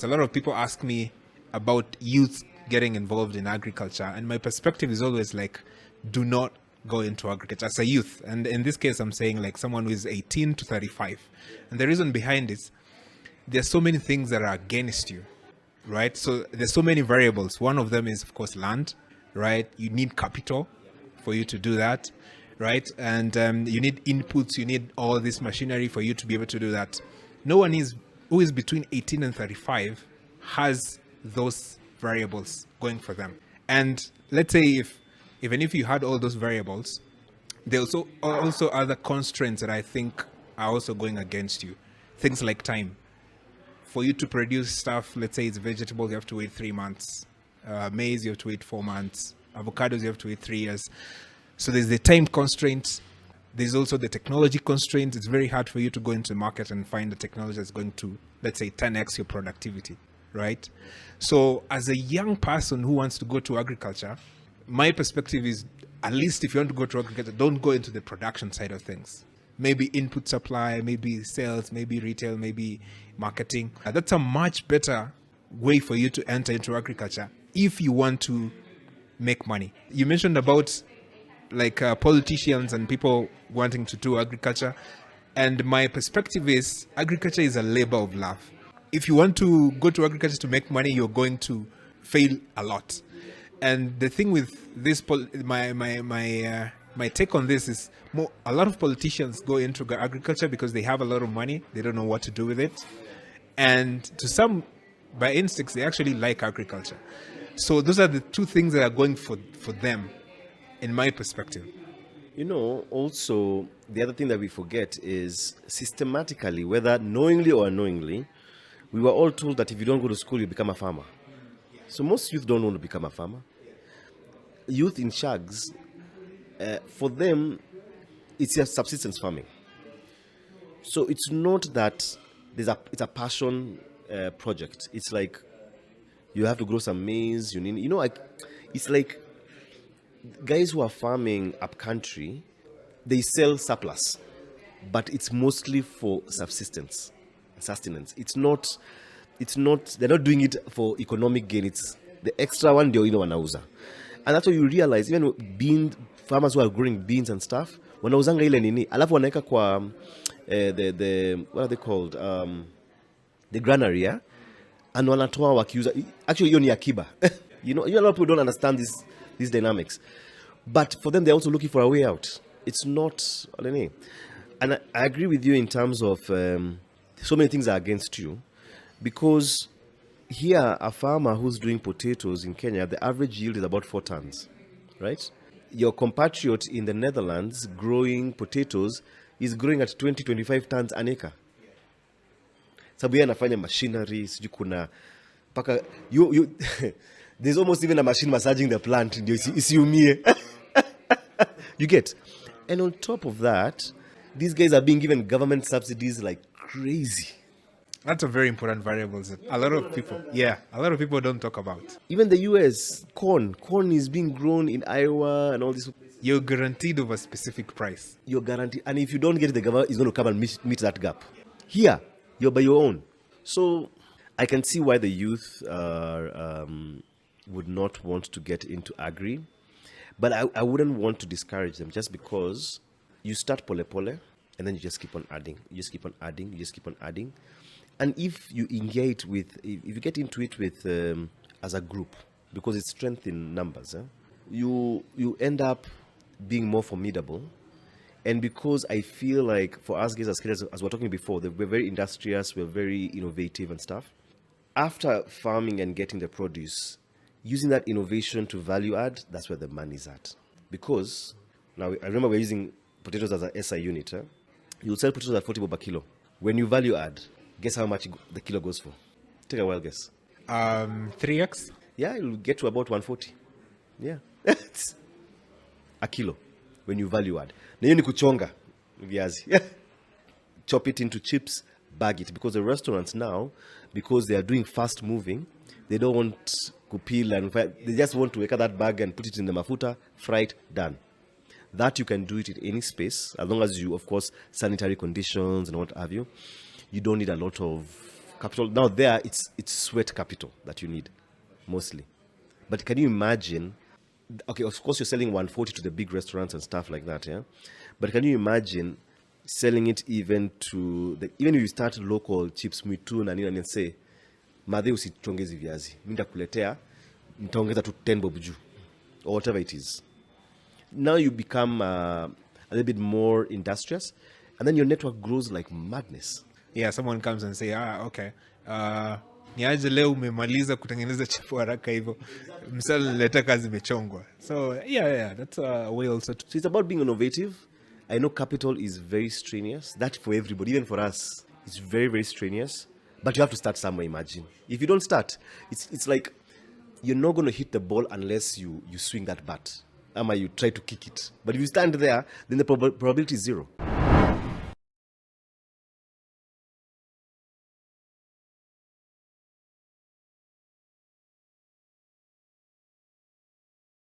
A lot of people ask me about youth getting involved in agriculture, and my perspective is always like, do not go into agriculture as a youth. And in this case, I'm saying like someone who is 18 to 35. And the reason behind it, there's so many things that are against you, right? So there's so many variables. One of them is, of course, land, right? You need capital for you to do that, right? And you need inputs, you need all this machinery for you to be able to do that. No one who is between 18 and 35 has those variables going for them. And let's say even if you had all those variables, there are also other constraints that I think are also going against you. Things like time. For you to produce stuff, let's say it's vegetables, you have to wait 3 months. Maize, you have to wait 4 months. Avocados, you have to wait 3 years. So there's the time constraints. There's also the technology constraints. It's very hard for you to go into the market and find the technology that's going to, let's say, 10x your productivity, right? So as a young person who wants to go to agriculture, my perspective is, at least if you want to go to agriculture, don't go into the production side of things. Maybe input supply, maybe sales, maybe retail, maybe marketing. That's a much better way for you to enter into agriculture if you want to make money. You mentioned about like politicians and people wanting to do agriculture. And my perspective is agriculture is a labor of love. If you want to go to agriculture to make money, you're going to fail a lot. And the thing with this, my take on this is a lot of politicians go into agriculture because they have a lot of money. They don't know what to do with it. And to some, by instincts, they actually like agriculture. So those are the two things that are going for them, in my perspective. Also, the other thing that we forget is systematically, whether knowingly or unknowingly, we were all told that if you don't go to school, you become a farmer. So most youth don't want to become a farmer. Youth in shags, for them, it's a subsistence farming. So it's not that it's a passion project. It's like you have to grow some maize. It's like guys who are farming up country, they sell surplus, but it's mostly for sustenance. It's not. They're not doing it for economic gain. It's the extra one ndio wanauza, and that's why you realize even farmers who are growing beans and stuff wanauzanga ile nini, alafu wanaweka kwa the what are they called, the granary, yeah? And wanatoa wakiuza. Actually hiyo ni akiba. A lot of people don't understand these dynamics, but for them they're also looking for a way out. It's not, and I agree with you in terms of so many things are against you, because here a farmer who's doing potatoes in Kenya, the average yield is about 4 tons, right? Your compatriot in the Netherlands growing potatoes is growing at 20-25 tons an acre. Sababu yeye anafanya machinery, sijui kuna paka you there's almost even a machine massaging the plant ndio isiumie. You get? And on top of that, these guys are being given government subsidies like crazy. That's a very important variable that a lot of people don't talk about. Even the US, corn is being grown in Iowa and all this. You're guaranteed of a specific price. You're guaranteed. And if you don't get it, the government is going to come and meet that gap. Here, you're by your own. So I can see why the youth would not want to get into agri. But I wouldn't want to discourage them just because you start pole, and then you just keep on adding. You just keep on adding. And if you engage if you get into it with as a group, because it's strength in numbers, you end up being more formidable. And because I feel like for us guys as creators, as we were talking before, we're very industrious, we're very innovative and stuff. After farming and getting the produce, using that innovation to value add, that's where the money's at. Because now I remember we're using potatoes as a SI unit. You'll sell potatoes at 40 bob a kilo. When you value add, guess how much the kilo goes for? Take a wild guess. 3x? Yeah, it'll get to about 140. Yeah. A kilo when you value add. Na hiyo ni kuchonga viazi. Chop it into chips, bag it. Because the restaurants now, because they are doing fast moving, they don't want to peel and fry. They just want to wake up that bag and put it in the mafuta, fry it, done. That you can do it in any space, as long as you, of course, sanitary conditions and what have you. You don't need a lot of capital. Now there, it's sweat capital that you need, mostly. But can you imagine? Okay, of course you're selling 140 to the big restaurants and stuff like that, yeah. But can you imagine selling it even to even if you start local chips mwitu na nini and say, madhe usitongezi viazi, mimi nitakuletea nitaongeza tu 10 bob juu or whatever it is. Now you become a little bit more industrious, and then your network grows like madness. Yeah, someone comes and say, okay, niaje leo umemaliza kutengeneza chapo haraka hivyo, msala nileta kazi imechongwa. So yeah, that's a way also So it's about being innovative. I know capital is very strenuous. That for everybody, even for us, it's very, very strenuous. But you have to start somewhere, imagine. If you don't start, it's like you're not going to hit the ball unless you swing that bat. Ama you try to kick it. But if you stand there, then the probability is zero.